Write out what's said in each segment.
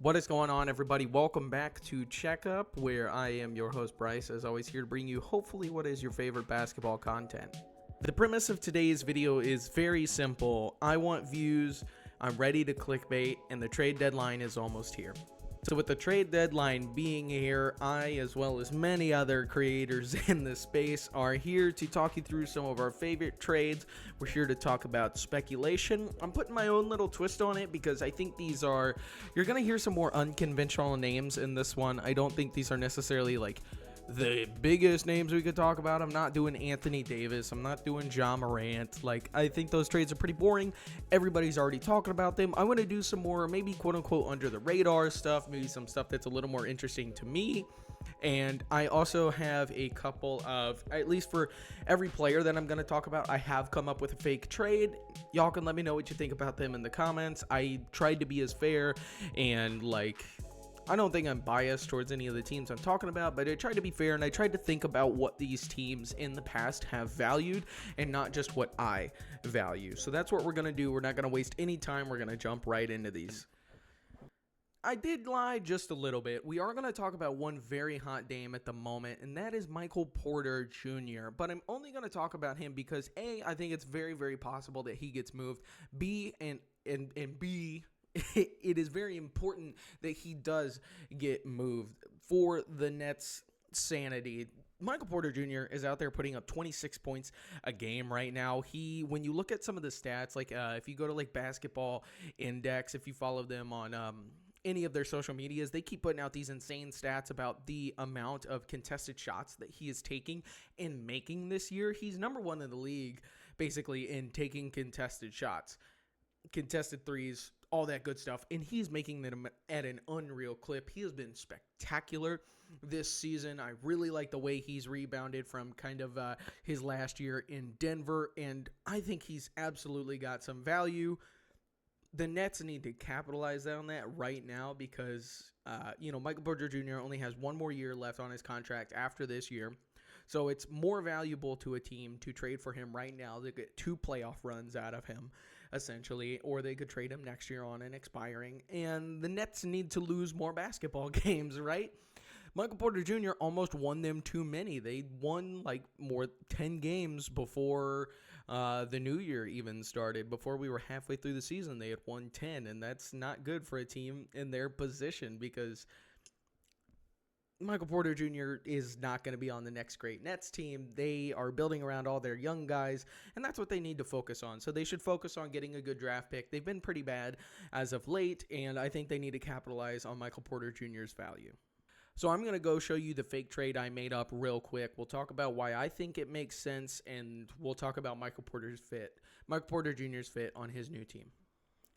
What is going on, everybody? Welcome back to Checkup, where I am your host, Bryce, as always, here to bring you hopefully what is your favorite basketball content. The premise of today's video is very simple. I want views, I'm ready to clickbait, and the trade deadline is almost here. So with the trade deadline being here, I, as well as many other creators in the space, are here to talk you through some of our favorite trades. We're here to talk about speculation. I'm putting my own little twist on it because I think you're going to hear some more unconventional names in this one. I don't think these are necessarily like the biggest names we could talk about. I'm not doing Anthony Davis. I'm not doing Ja Morant. I think those trades are pretty boring. Everybody's already talking about them. I want to do some more, maybe quote unquote under the radar stuff, maybe some stuff that's a little more interesting to me. And I also have a couple of, at least for every player that I'm going to talk about, I have come up with a fake trade. Y'all can let me know what you think about them in the comments. I tried to be as fair and I don't think I'm biased towards any of the teams I'm talking about, but I tried to be fair and I tried to think about what these teams in the past have valued and not just what I value. So that's what we're going to do. We're not going to waste any time. We're going to jump right into these. I did lie just a little bit. We are going to talk about one very hot name at the moment, and that is Michael Porter Jr. But I'm only going to talk about him because A, I think it's very, very possible that he gets moved. B, and B, it is very important that he does get moved for the Nets' sanity. Michael Porter Jr. is out there putting up 26 points a game right now. When you look at some of the stats, if you go to Basketball Index, if you follow them on any of their social medias, they keep putting out these insane stats about the amount of contested shots that he is taking and making this year. He's number one in the league, basically, in taking contested shots, contested threes, all that good stuff, and he's making them at an unreal clip. He has been spectacular this season. I really like the way he's rebounded from kind of his last year in Denver, and I think he's absolutely got some value. The Nets need to capitalize on that right now because, Michael Porter Jr. only has one more year left on his contract after this year. So it's more valuable to a team to trade for him right now. They get 2 playoff runs out of him, essentially, or they could trade him next year on an expiring. And the Nets need to lose more basketball games, right? Michael Porter Jr. almost won them too many. They won 10 games before the new year even started. Before we were halfway through the season, they had won 10, and that's not good for a team in their position because Michael Porter Jr. is not going to be on the next great Nets team. They are building around all their young guys, and that's what they need to focus on. So they should focus on getting a good draft pick. They've been pretty bad as of late, and I think they need to capitalize on Michael Porter Jr.'s value. So I'm going to go show you the fake trade I made up real quick. We'll talk about why I think it makes sense, and we'll talk about Michael Porter Jr.'s fit on his new team.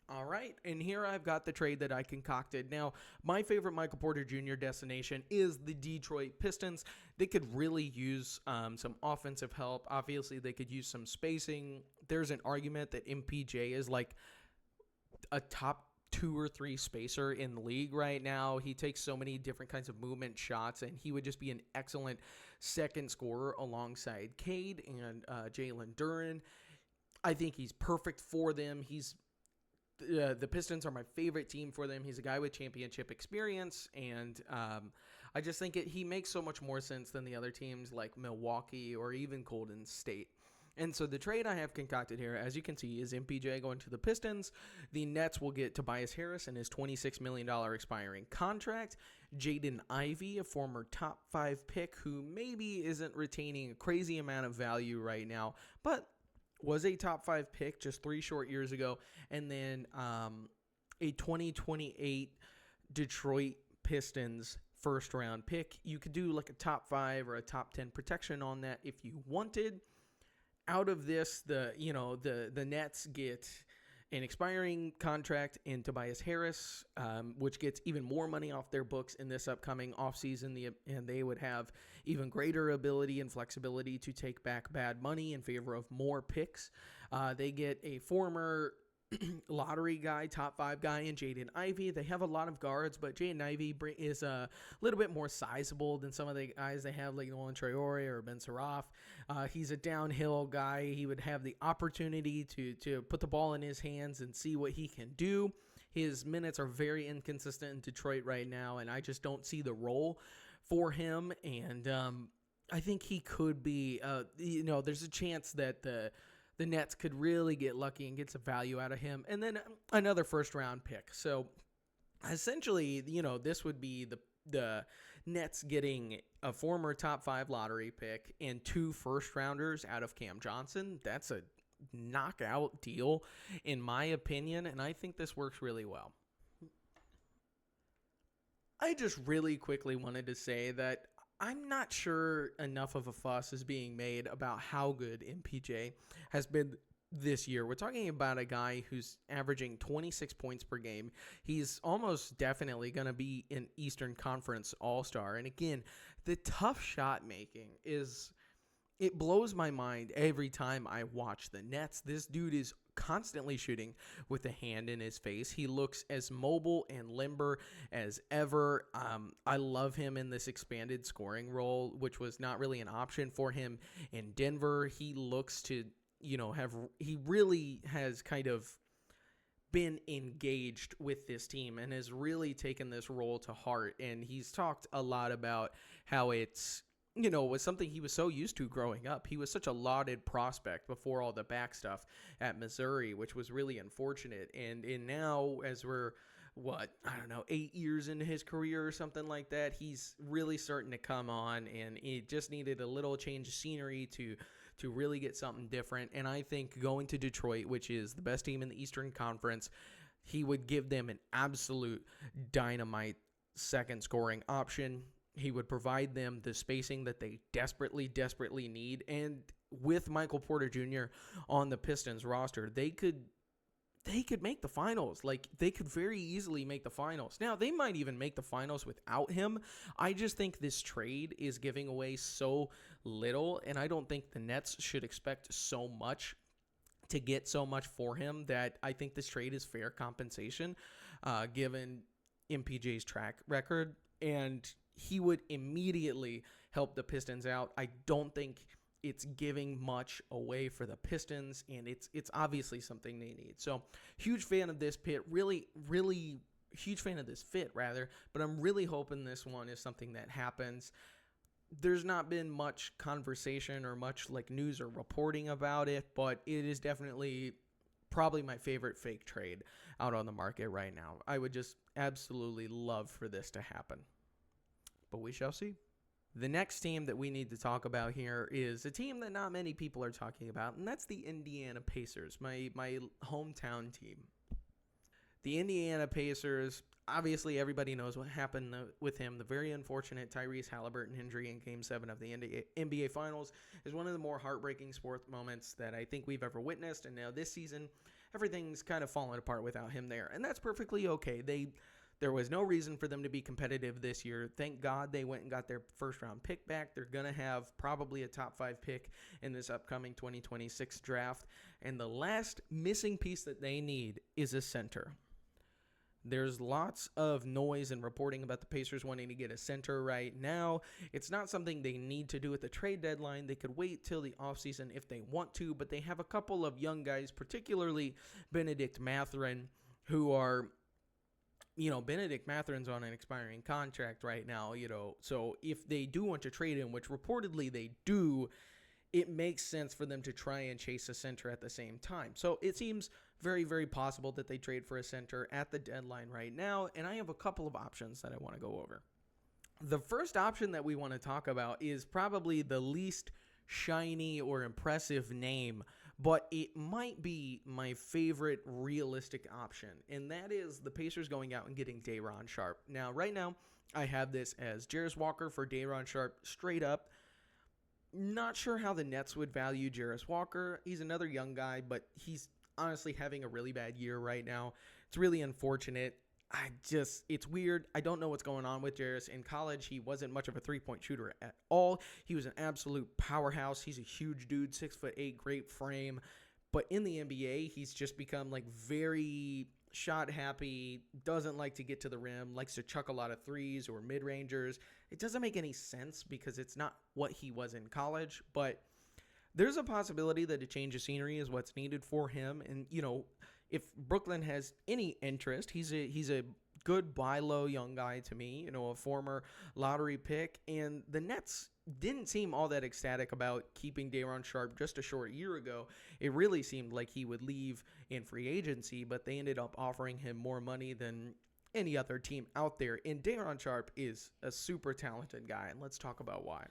All right, and here I've got the trade that I concocted. Now, my favorite Michael Porter Jr. destination is the Detroit Pistons. They could really use some offensive help. Obviously, they could use some spacing. There's an argument that MPJ is a top 2 or 3 spacer in the league right now. He takes so many different kinds of movement shots, and he would just be an excellent second scorer alongside Cade and Jalen Duren. I think he's perfect for them. The Pistons are my favorite team for them. He's a guy with championship experience, and I just think he makes so much more sense than the other teams like Milwaukee or even Golden State. And so the trade I have concocted here, as you can see, is MPJ going to the Pistons. The Nets will get Tobias Harris and his $26 million expiring contract. Jaden Ivey, a former top 5 pick who maybe isn't retaining a crazy amount of value right now, but was a top 5 pick just 3 short years ago. And then a 2028 Detroit Pistons first round pick. You could do a top 5 or a top 10 protection on that if you wanted. Out of this, the Nets get an expiring contract in Tobias Harris, which gets even more money off their books in this upcoming offseason, and they would have even greater ability and flexibility to take back bad money in favor of more picks. They get a former lottery guy, top 5 guy in Jaden Ivey. They have a lot of guards, but Jaden Ivey is a little bit more sizable than some of the guys they have, like Nolan Traore or Ben Saraf. He's a downhill guy. He would have the opportunity to put the ball in his hands and see what he can do. His minutes are very inconsistent in Detroit right now, and I just don't see the role for him. And I think he could be, there's a chance that the Nets could really get lucky and get some value out of him. And then another first-round pick. So essentially, this would be the Nets getting a former top 5 lottery pick and 2 first-rounders out of Cam Johnson. That's a knockout deal, in my opinion, and I think this works really well. I just really quickly wanted to say that I'm not sure enough of a fuss is being made about how good MPJ has been this year. We're talking about a guy who's averaging 26 points per game. He's almost definitely going to be an Eastern Conference All-Star. And again, the tough shot making it blows my mind every time I watch the Nets. This dude is constantly shooting with a hand in his face. He looks as mobile and limber as ever. I love him in this expanded scoring role, which was not really an option for him in Denver. He looks to, he really has kind of been engaged with this team and has really taken this role to heart. And he's talked a lot about how it's, was something he was so used to growing up. He was such a lauded prospect before all the back stuff at Missouri, which was really unfortunate. And now, as we're, 8 years into his career or something like that, he's really starting to come on, and it just needed a little change of scenery to really get something different. And I think going to Detroit, which is the best team in the Eastern Conference, he would give them an absolute dynamite second scoring option. He would provide them the spacing that they desperately need. And with Michael Porter Jr. on the Pistons roster, they could make the finals. Like, they could very easily make the finals. Now, they might even make the finals without him. I just think this trade is giving away so little, and I don't think the Nets should expect so much to get so much for him, that I think this trade is fair compensation, given MPJ's track record. And he would immediately help the Pistons out. I don't think it's giving much away for the Pistons, and it's obviously something they need. So, huge fan of this pit, really huge fan of this fit, rather, but I'm really hoping this one is something that happens. There's not been much conversation or much news or reporting about it, but it is definitely probably my favorite fake trade out on the market right now. I would just absolutely love for this to happen, but we shall see. The next team that we need to talk about here is a team that not many people are talking about, and that's the Indiana Pacers, my hometown team. The Indiana Pacers, obviously everybody knows what happened with him. The very unfortunate Tyrese Halliburton injury in Game 7 of the NBA Finals is one of the more heartbreaking sports moments that I think we've ever witnessed, and now this season, everything's kind of fallen apart without him there, and that's perfectly okay. There was no reason for them to be competitive this year. Thank God they went and got their first-round pick back. They're going to have probably a top 5 pick in this upcoming 2026 draft. And the last missing piece that they need is a center. There's lots of noise and reporting about the Pacers wanting to get a center right now. It's not something they need to do at the trade deadline. They could wait till the offseason if they want to, but they have a couple of young guys, particularly Benedict Mathurin, who are... Benedict Mathurin's on an expiring contract right now, so if they do want to trade him, which reportedly they do, it makes sense for them to try and chase a center at the same time. So it seems very, very possible that they trade for a center at the deadline right now, and I have a couple of options that I want to go over. The first option that we want to talk about is probably the least shiny or impressive name, but it might be my favorite realistic option, and that is the Pacers going out and getting Day'Ron Sharpe. Now, right now, I have this as Jarace Walker for Day'Ron Sharpe straight up. Not sure how the Nets would value Jarace Walker. He's another young guy, but he's honestly having a really bad year right now. It's really unfortunate. It's weird. I don't know what's going on with Jarace. In college, he wasn't much of a three-point shooter at all. He was an absolute powerhouse. He's a huge dude, 6'8", great frame. But in the NBA, he's just become very shot happy, doesn't like to get to the rim, likes to chuck a lot of threes or mid-rangers. It doesn't make any sense because it's not what he was in college, but there's a possibility that a change of scenery is what's needed for him. And, if Brooklyn has any interest, he's a good buy low young guy to me, a former lottery pick, and the Nets didn't seem all that ecstatic about keeping Day'Ron Sharpe just a short year ago. It really seemed like he would leave in free agency, but they ended up offering him more money than any other team out there. And Day'Ron Sharpe is a super talented guy, and let's talk about why.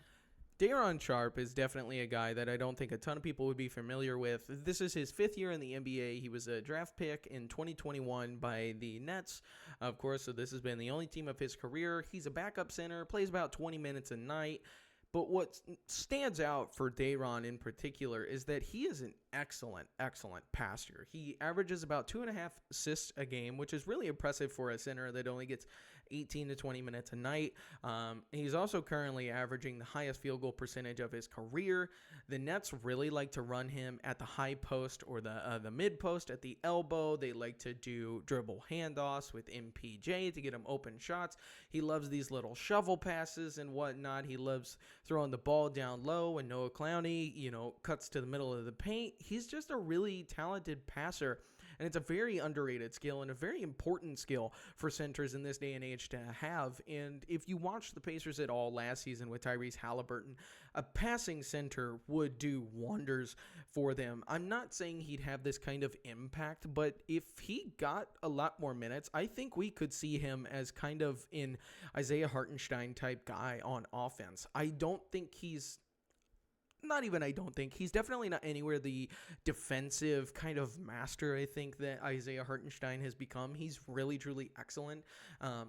Day'Ron Sharpe is definitely a guy that I don't think a ton of people would be familiar with. This is his 5th year in the NBA. He was a draft pick in 2021 by the Nets, of course, so this has been the only team of his career. He's a backup center, plays about 20 minutes a night. But what stands out for Day'Ron in particular is that he is an excellent passer. He averages about 2.5 assists a game, which is really impressive for a center that only gets 18 to 20 minutes a night. He's also currently averaging the highest field goal percentage of his career. The Nets really like to run him at the high post or the mid post at the elbow. They like to do dribble handoffs with MPJ to get him open shots. He loves these little shovel passes and whatnot. He loves throwing the ball down low, and Noah Clowney, cuts to the middle of the paint. He's just a really talented passer, and it's a very underrated skill and a very important skill for centers in this day and age to have. And if you watched the Pacers at all last season with Tyrese Halliburton, a passing center would do wonders for them. I'm not saying he'd have this kind of impact, but if he got a lot more minutes, I think we could see him as kind of an Isaiah Hartenstein type guy on offense. He's definitely not anywhere the defensive kind of master I think that Isaiah Hartenstein has become. He's really, truly excellent.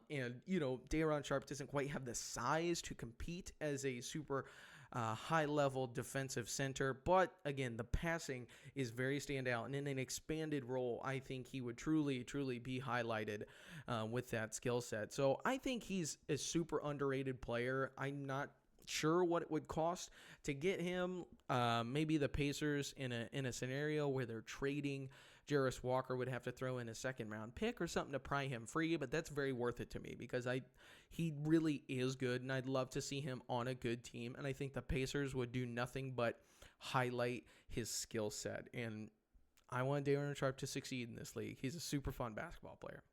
Day'Ron Sharpe doesn't quite have the size to compete as a super high-level defensive center. But, again, the passing is very standout. And in an expanded role, I think he would truly, truly be highlighted with that skill set. So I think he's a super underrated player. I'm not sure what it would cost to get him. Maybe the Pacers in a scenario where they're trading Jarris Walker would have to throw in a second-round pick or something to pry him free, but that's very worth it to me because he really is good, and I'd love to see him on a good team, and I think the Pacers would do nothing but highlight his skill set, and I want Day'Ron Sharpe to succeed in this league. He's a super fun basketball player.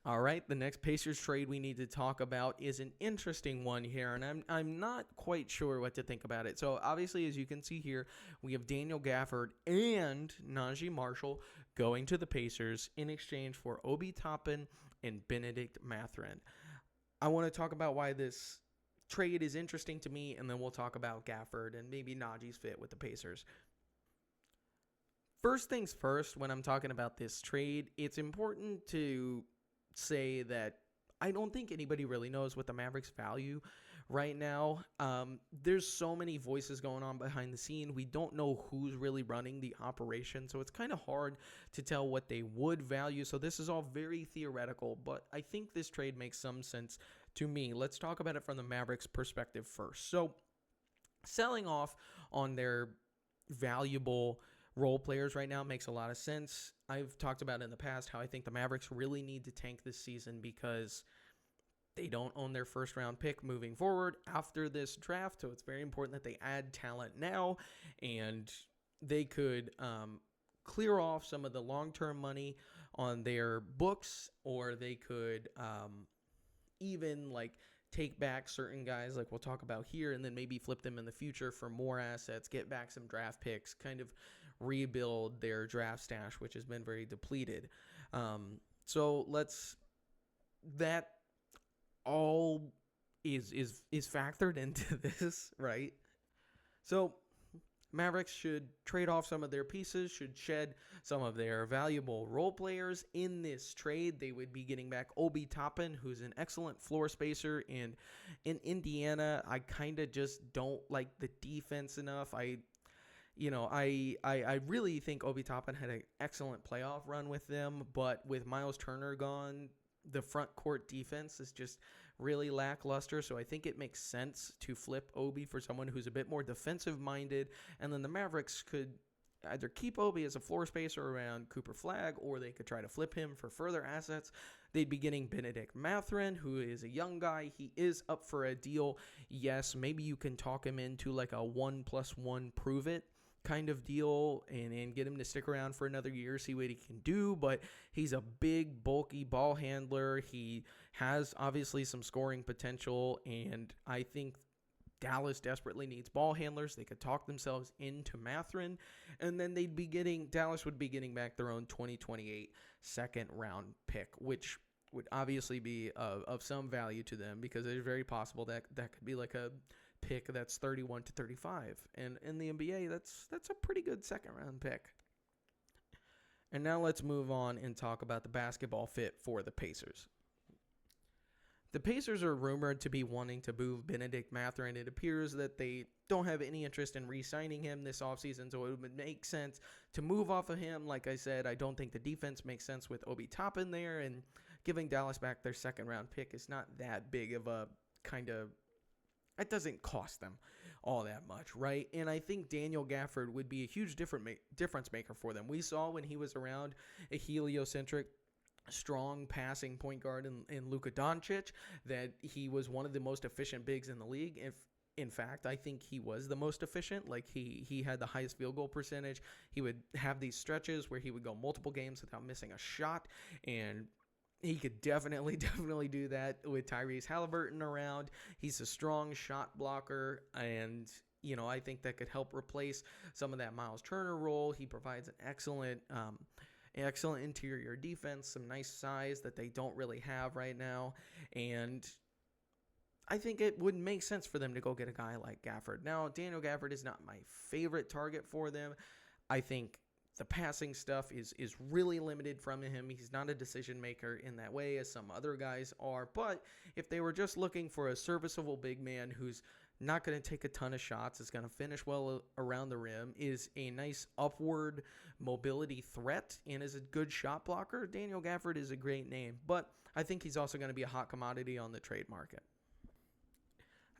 All right, the next Pacers trade we need to talk about is an interesting one here, and I'm not quite sure what to think about it. So obviously, as you can see here, we have Daniel Gafford and Najee Marshall going to the Pacers in exchange for Obi Toppin and Benedict Mathurin. I want to talk about why this trade is interesting to me, and then we'll talk about Gafford and maybe Najee's fit with the Pacers. First things first, when I'm talking about this trade, it's important to say that I don't think anybody really knows what the Mavericks value right now. There's so many voices going on behind the scene. We don't know who's really running the operation, so it's kind of hard to tell what they would value. So this is all very theoretical, but I think this trade makes some sense to me. Let's talk about it from the Mavericks perspective first. So selling off on their valuable role players right now makes a lot of sense. I've talked about in the past how I think the Mavericks really need to tank this season because they don't own their first round pick moving forward after this draft. So it's very important that they add talent now, and they could clear off some of the long-term money on their books, or they could even take back certain guys like we'll talk about here and then maybe flip them in the future for more assets, get back some draft picks, kind of rebuild their draft stash, which has been very depleted. That all is factored into this, right? So Mavericks should trade off some of their pieces, should shed some of their valuable role players. In this trade, they would be getting back Obi Toppin, who's an excellent floor spacer. And in Indiana, I kind of just don't like the defense enough. I really think Obi Toppin had an excellent playoff run with them, but with Miles Turner gone, the front court defense is just really lackluster. So I think it makes sense to flip Obi for someone who's a bit more defensive minded. And then the Mavericks could either keep Obi as a floor spacer around Cooper Flagg, or they could try to flip him for further assets. They'd be getting Benedict Mathurin, who is a young guy. He is up for a deal. Yes, maybe you can talk him into like a 1+1 prove it kind of deal and get him to stick around for another year, see what he can do. But he's a big, bulky ball handler. He has obviously some scoring potential, and I think Dallas desperately needs ball handlers. They could talk themselves into Mathurin, and then Dallas would be getting back their own 2028 second round pick, which would obviously be of some value to them, because it's very possible that could be like a pick that's 31 to 35, and in the NBA that's a pretty good second round pick. And now let's move on and talk about the basketball fit for the Pacers. The Pacers are rumored to be wanting to move Benedict Mathurin. It appears that they don't have any interest in re-signing him this offseason, so it would make sense to move off of him. Like I said, I don't think the defense makes sense with Obi Toppin there, and giving Dallas back their second round pick is not that big of a it doesn't cost them all that much, right? And I think Daniel Gafford would be a huge difference maker for them. We saw when he was around a heliocentric, strong passing point guard in Luka Doncic that he was one of the most efficient bigs in the league. In fact, I think he was the most efficient. Like he had the highest field goal percentage. He would have these stretches where he would go multiple games without missing a shot, and he could definitely do that with Tyrese Halliburton around. He's a strong shot blocker, and I think that could help replace some of that Miles Turner role. He provides an excellent interior defense, some nice size that they don't really have right now, and I think it would make sense for them to go get a guy like Gafford. Now, Daniel Gafford is not my favorite target for them. I think the passing stuff is really limited from him. He's not a decision maker in that way as some other guys are. But if they were just looking for a serviceable big man who's not going to take a ton of shots, is going to finish well around the rim, is a nice upward mobility threat, and is a good shot blocker, Daniel Gafford is a great name. But I think he's also going to be a hot commodity on the trade market.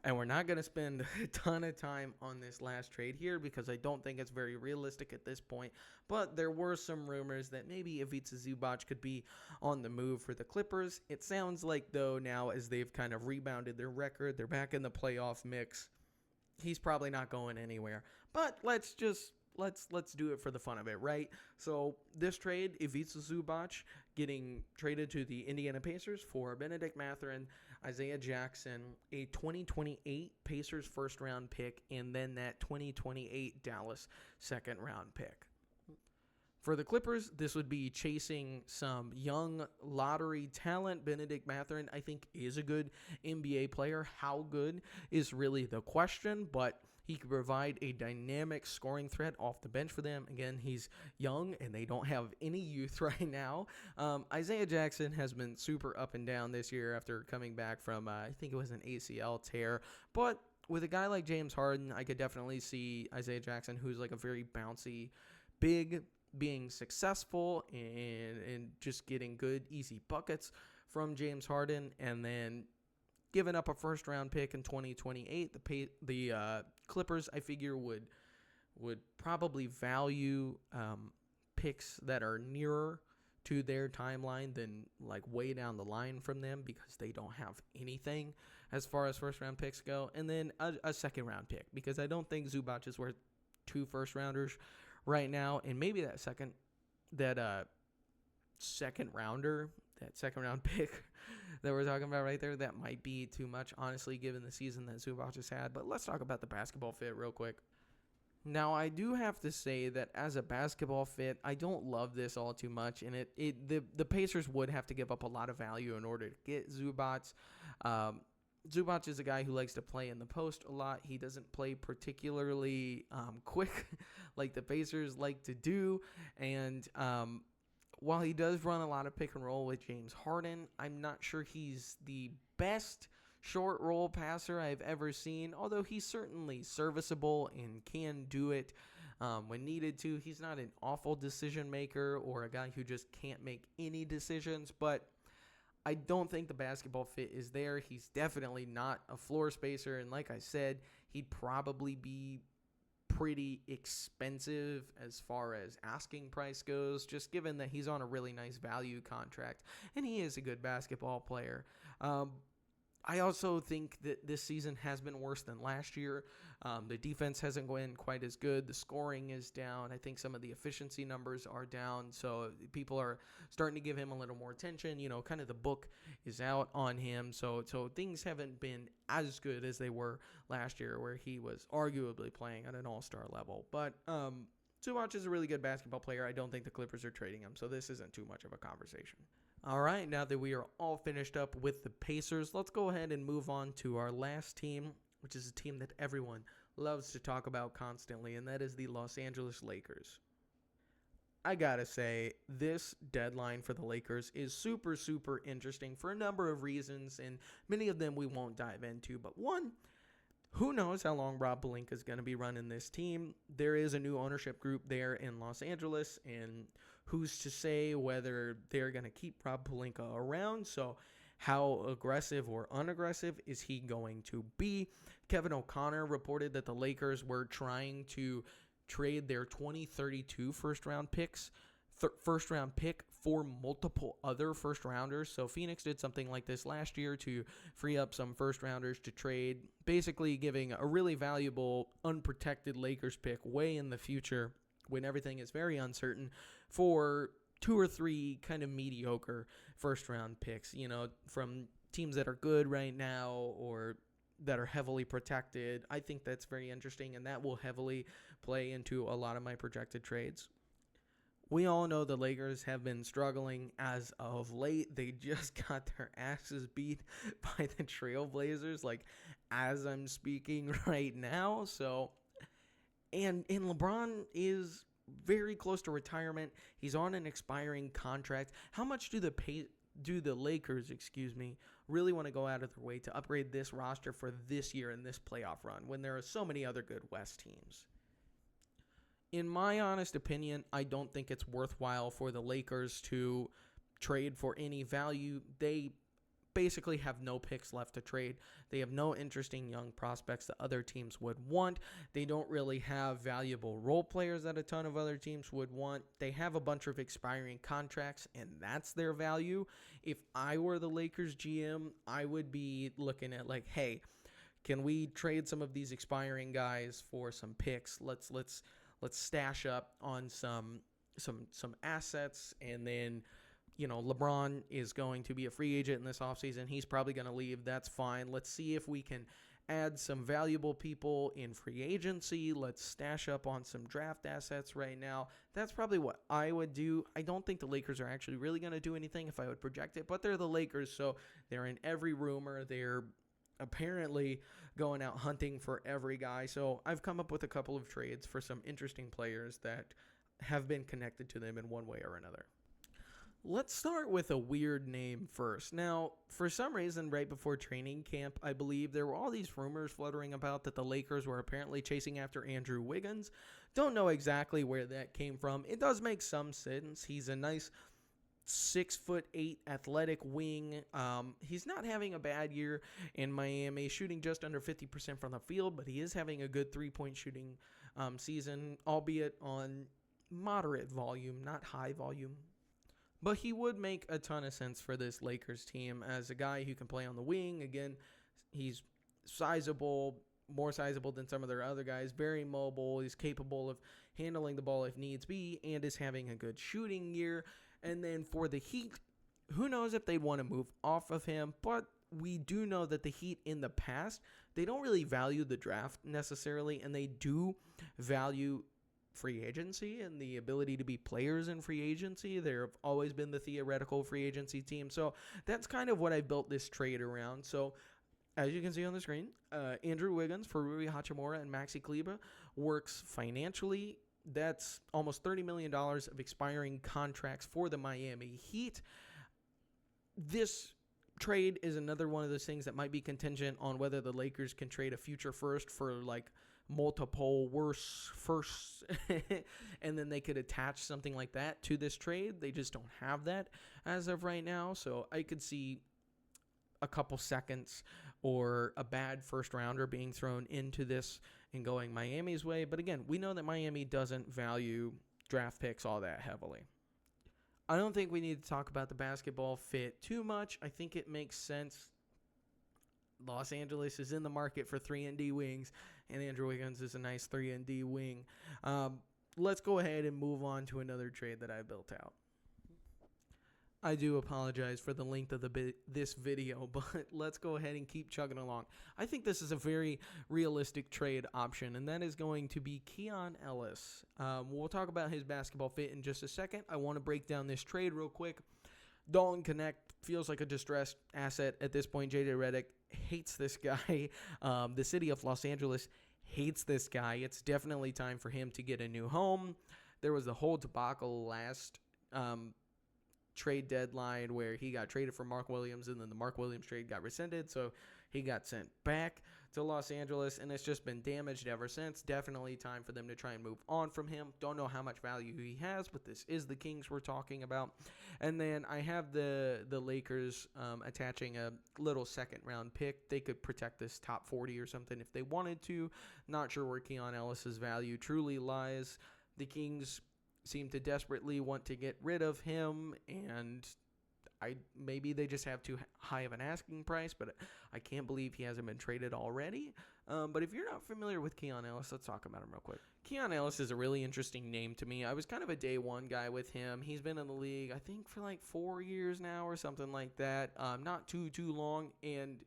And we're not going to spend a ton of time on this last trade here because I don't think it's very realistic at this point. But there were some rumors that maybe Ivica Zubac could be on the move for the Clippers. It sounds like, though, now as they've kind of rebounded their record, they're back in the playoff mix, he's probably not going anywhere. But let's do it for the fun of it, right? So this trade, Ivica Zubac getting traded to the Indiana Pacers for Benedict Mathurin, Isaiah Jackson, a 2028 Pacers first-round pick, and then that 2028 Dallas second-round pick. For the Clippers, this would be chasing some young lottery talent. Benedict Mathurin, I think, is a good NBA player. How good is really the question, but he could provide a dynamic scoring threat off the bench for them. Again, he's young, and they don't have any youth right now. Isaiah Jackson has been super up and down this year after coming back from, I think it was an ACL tear. But with a guy like James Harden, I could definitely see Isaiah Jackson, who's like a very bouncy big, being successful and just getting good, easy buckets from James Harden, and then giving up a first-round pick in 2028. The Clippers, I figure, would probably value picks that are nearer to their timeline than like way down the line from them, because they don't have anything as far as first-round picks go, and then a second-round pick, because I don't think Zubac is worth 2 first-rounders right now, and maybe that second round pick that we're talking about right there, that might be too much, honestly, given the season that Zubac has had. But let's talk about the basketball fit real quick. Now, I do have to say that as a basketball fit, I don't love this all too much, and the Pacers would have to give up a lot of value in order to get Zubac. Zubac is a guy who likes to play in the post a lot. He doesn't play particularly quick like the Pacers like to do. And while he does run a lot of pick and roll with James Harden, I'm not sure he's the best short roll passer I've ever seen, although he's certainly serviceable and can do it when needed to. He's not an awful decision maker or a guy who just can't make any decisions, but I don't think the basketball fit is there. He's definitely not a floor spacer, and like I said, he'd probably be pretty expensive as far as asking price goes, just given that he's on a really nice value contract, and he is a good basketball player. I also think that this season has been worse than last year. The defense hasn't been quite as good. The scoring is down. I think some of the efficiency numbers are down. So people are starting to give him a little more attention. Kind of the book is out on him. So things haven't been as good as they were last year, where he was arguably playing at an all-star level. But Zubac is a really good basketball player. I don't think the Clippers are trading him, so this isn't too much of a conversation. All right, now that we are all finished up with the Pacers, let's go ahead and move on to our last team, which is a team that everyone loves to talk about constantly, and that is the Los Angeles Lakers. I gotta say, this deadline for the Lakers is super, super interesting for a number of reasons, and many of them we won't dive into. But one, who knows how long Rob Pelinka is going to be running this team? There is a new ownership group there in Los Angeles, and who's to say whether they're going to keep Rob Pelinka around? So how aggressive or unaggressive is he going to be? Kevin O'Connor reported that the Lakers were trying to trade their 2032 first-round pick for multiple other first-rounders. So Phoenix did something like this last year to free up some first-rounders to trade, basically giving a really valuable unprotected Lakers pick way in the future when everything is very uncertain for 2 or 3 kind of mediocre first-round picks, from teams that are good right now or that are heavily protected. I think that's very interesting, and that will heavily play into a lot of my projected trades. We all know the Lakers have been struggling as of late. They just got their asses beat by the Trailblazers, as I'm speaking right now. And LeBron is very close to retirement. He's on an expiring contract. How much do the Lakers, really want to go out of their way to upgrade this roster for this year in this playoff run when there are so many other good West teams? In my honest opinion, I don't think it's worthwhile for the Lakers to trade for any value. They basically have no picks left to trade. They have no interesting young prospects that other teams would want. They don't really have valuable role players that a ton of other teams would want. They have a bunch of expiring contracts, and that's their value. If I were the Lakers GM, I would be looking at hey, can we trade some of these expiring guys for some picks? Let's stash up on some assets, and then LeBron is going to be a free agent in this offseason. He's probably going to leave. That's fine. Let's see if we can add some valuable people in free agency. Let's stash up on some draft assets right now. That's probably what I would do. I don't think the Lakers are actually really going to do anything if I would project it, but they're the Lakers, so they're in every rumor. They're apparently going out hunting for every guy. So I've come up with a couple of trades for some interesting players that have been connected to them in one way or another. Let's start with a weird name first. Now, for some reason, right before training camp, I believe there were all these rumors fluttering about that the Lakers were apparently chasing after Andrew Wiggins. Don't know exactly where that came from. It does make some sense. He's a nice 6'8" athletic wing. He's not having a bad year in Miami, shooting just under 50% from the field, but he is having a good 3-point shooting season, albeit on moderate volume, not high volume. But he would make a ton of sense for this Lakers team as a guy who can play on the wing. Again, he's sizable, more sizable than some of their other guys, very mobile. He's capable of handling the ball if needs be, and is having a good shooting year. And then for the Heat, who knows if they'd want to move off of him, but we do know that the Heat in the past, they don't really value the draft necessarily, and they do value free agency and the ability to be players in free agency. They've always been the theoretical free agency team. So that's kind of what I built this trade around. So as you can see on the screen, Andrew Wiggins for Rui Hachimura and Maxi Kleber works financially. That's almost $30 million of expiring contracts for the Miami Heat. This trade is another one of those things that might be contingent on whether the Lakers can trade a future first for multiple worse firsts, and then they could attach something like that to this trade. They just don't have that as of right now. So I could see a couple seconds or a bad first rounder being thrown into this and going Miami's way. But again, we know that Miami doesn't value draft picks all that heavily. I don't think we need to talk about the basketball fit too much. I think it makes sense Los Angeles is in the market for 3-and-D wings, and Andrew Wiggins is a nice 3-and-D wing. Let's go ahead and move on to another trade that I built out. I do apologize for the length of this video, but let's go ahead and keep chugging along. I think this is a very realistic trade option, and that is going to be Keon Ellis. We'll talk about his basketball fit in just a second. I want to break down this trade real quick. Dalton Connect feels like a distressed asset at this point. JJ Redick hates this guy. The city of Los Angeles hates this guy. It's definitely time for him to get a new home. There was the whole debacle last trade deadline where he got traded for Mark Williams, and then the Mark Williams trade got rescinded, so he got sent back to Los Angeles, and it's just been damaged ever since. Definitely time for them to try and move on from him. Don't know how much value he has, but this is the Kings we're talking about. And then I have the Lakers attaching a little second-round pick. They could protect this top 40 or something if they wanted to. Not sure where Keon Ellis's value truly lies. The Kings seem to desperately want to get rid of him, and maybe they just have too high of an asking price, but I can't believe he hasn't been traded already. But if you're not familiar with Keon Ellis, let's talk about him real quick. Keon Ellis is a really interesting name to me. I was kind of a day one guy with him. He's been in the league, I think, for like 4 years now or something like that. Not too long, and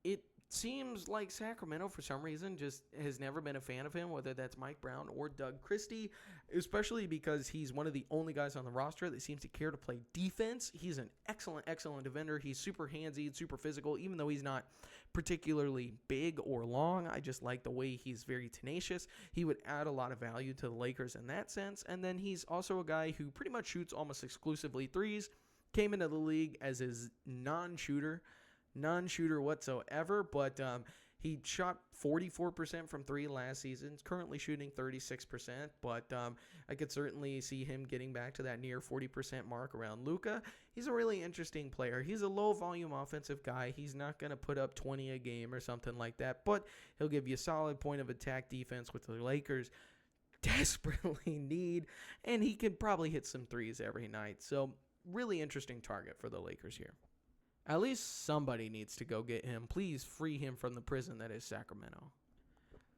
it seems like Sacramento, for some reason, just has never been a fan of him, whether that's Mike Brown or Doug Christie, especially because he's one of the only guys on the roster that seems to care to play defense. He's an excellent defender. He's super handsy, super physical, even though he's not particularly big or long. I just like the way he's very tenacious. He would add a lot of value to the Lakers in that sense. And then he's also a guy who pretty much shoots almost exclusively threes, came into the league as his non-shooter whatsoever, but he shot 44% from three last season. He's currently shooting 36%, but I could certainly see him getting back to that near 40% mark around Luka. He's a really interesting player. He's a low-volume offensive guy. He's not going to put up 20 a game or something like that, but he'll give you a solid point of attack defense with the Lakers desperately need, and he can probably hit some threes every night. So really interesting target for the Lakers here. At least somebody needs to go get him. Please free him from the prison that is Sacramento.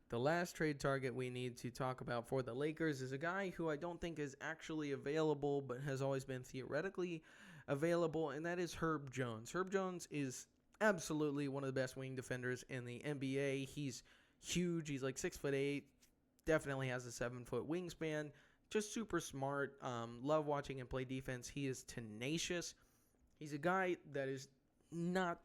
The last trade target we need to talk about for the Lakers is a guy who I don't think is actually available, but has always been theoretically available, and that is Herb Jones. Herb Jones is absolutely one of the best wing defenders in the NBA. He's huge. He's like 6'8", definitely has a 7-foot wingspan. Just super smart. Love watching him play defense. He is tenacious. He's a guy that is not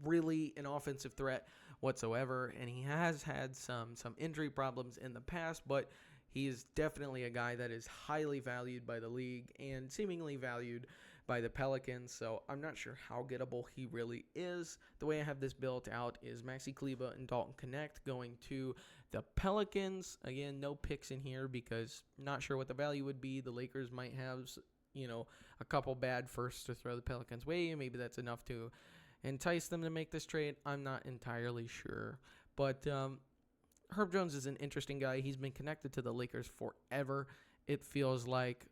really an offensive threat whatsoever, and he has had some injury problems in the past, but he is definitely a guy that is highly valued by the league and seemingly valued by the Pelicans, so I'm not sure how gettable he really is. The way I have this built out is Maxi Kleber and Dalton Connect going to the Pelicans. Again, no picks in here because not sure what the value would be. The Lakers might have a couple bad firsts to throw the Pelicans' way. Maybe that's enough to entice them to make this trade. I'm not entirely sure. But Herb Jones is an interesting guy. He's been connected to the Lakers forever. It feels like.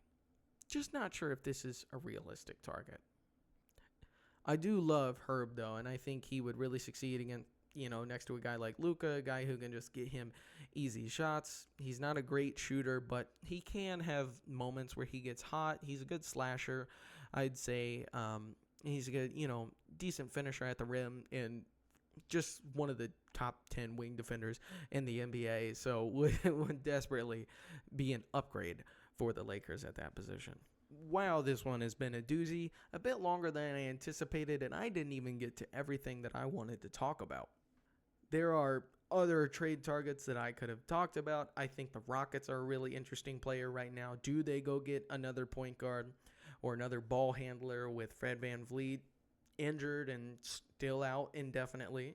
Just not sure if this is a realistic target. I do love Herb, though, and I think he would really succeed against, next to a guy like Luka, a guy who can just get him easy shots. He's not a great shooter, but he can have moments where he gets hot. He's a good slasher, I'd say. He's a good, decent finisher at the rim, and just one of the top 10 wing defenders in the NBA. So would desperately be an upgrade for the Lakers at that position. Wow, this one has been a doozy, a bit longer than I anticipated, and I didn't even get to everything that I wanted to talk about. There are other trade targets that I could have talked about. I think the Rockets are a really interesting player right now. Do they go get another point guard or another ball handler with Fred VanVleet injured and still out indefinitely?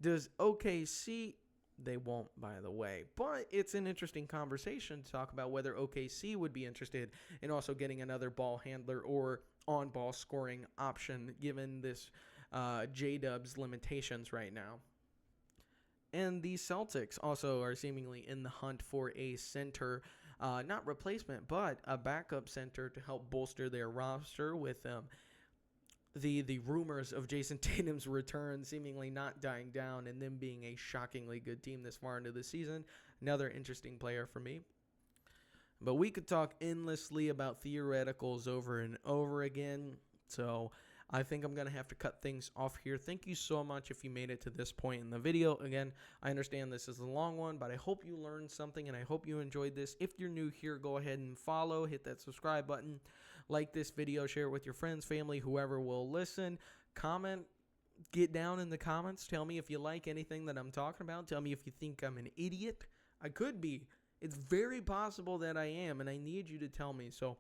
Does OKC... They won't, by the way. But it's an interesting conversation to talk about whether OKC would be interested in also getting another ball handler or on-ball scoring option given this J-Dub's limitations right now. And the Celtics also are seemingly in the hunt for a center, not replacement, but a backup center to help bolster their roster with the rumors of Jason Tatum's return seemingly not dying down and them being a shockingly good team this far into the season. Another interesting player for me. But we could talk endlessly about theoreticals over and over again. So I think I'm going to have to cut things off here. Thank you so much if you made it to this point in the video. Again, I understand this is a long one, but I hope you learned something and I hope you enjoyed this. If you're new here, go ahead and follow, hit that subscribe button, like this video, share it with your friends, family, whoever will listen. Comment, get down in the comments. Tell me if you like anything that I'm talking about. Tell me if you think I'm an idiot. I could be. It's very possible that I am, and I need you to tell me. So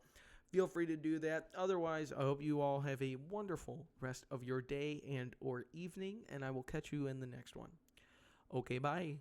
feel free to do that. Otherwise, I hope you all have a wonderful rest of your day and or evening, and I will catch you in the next one. Okay, bye.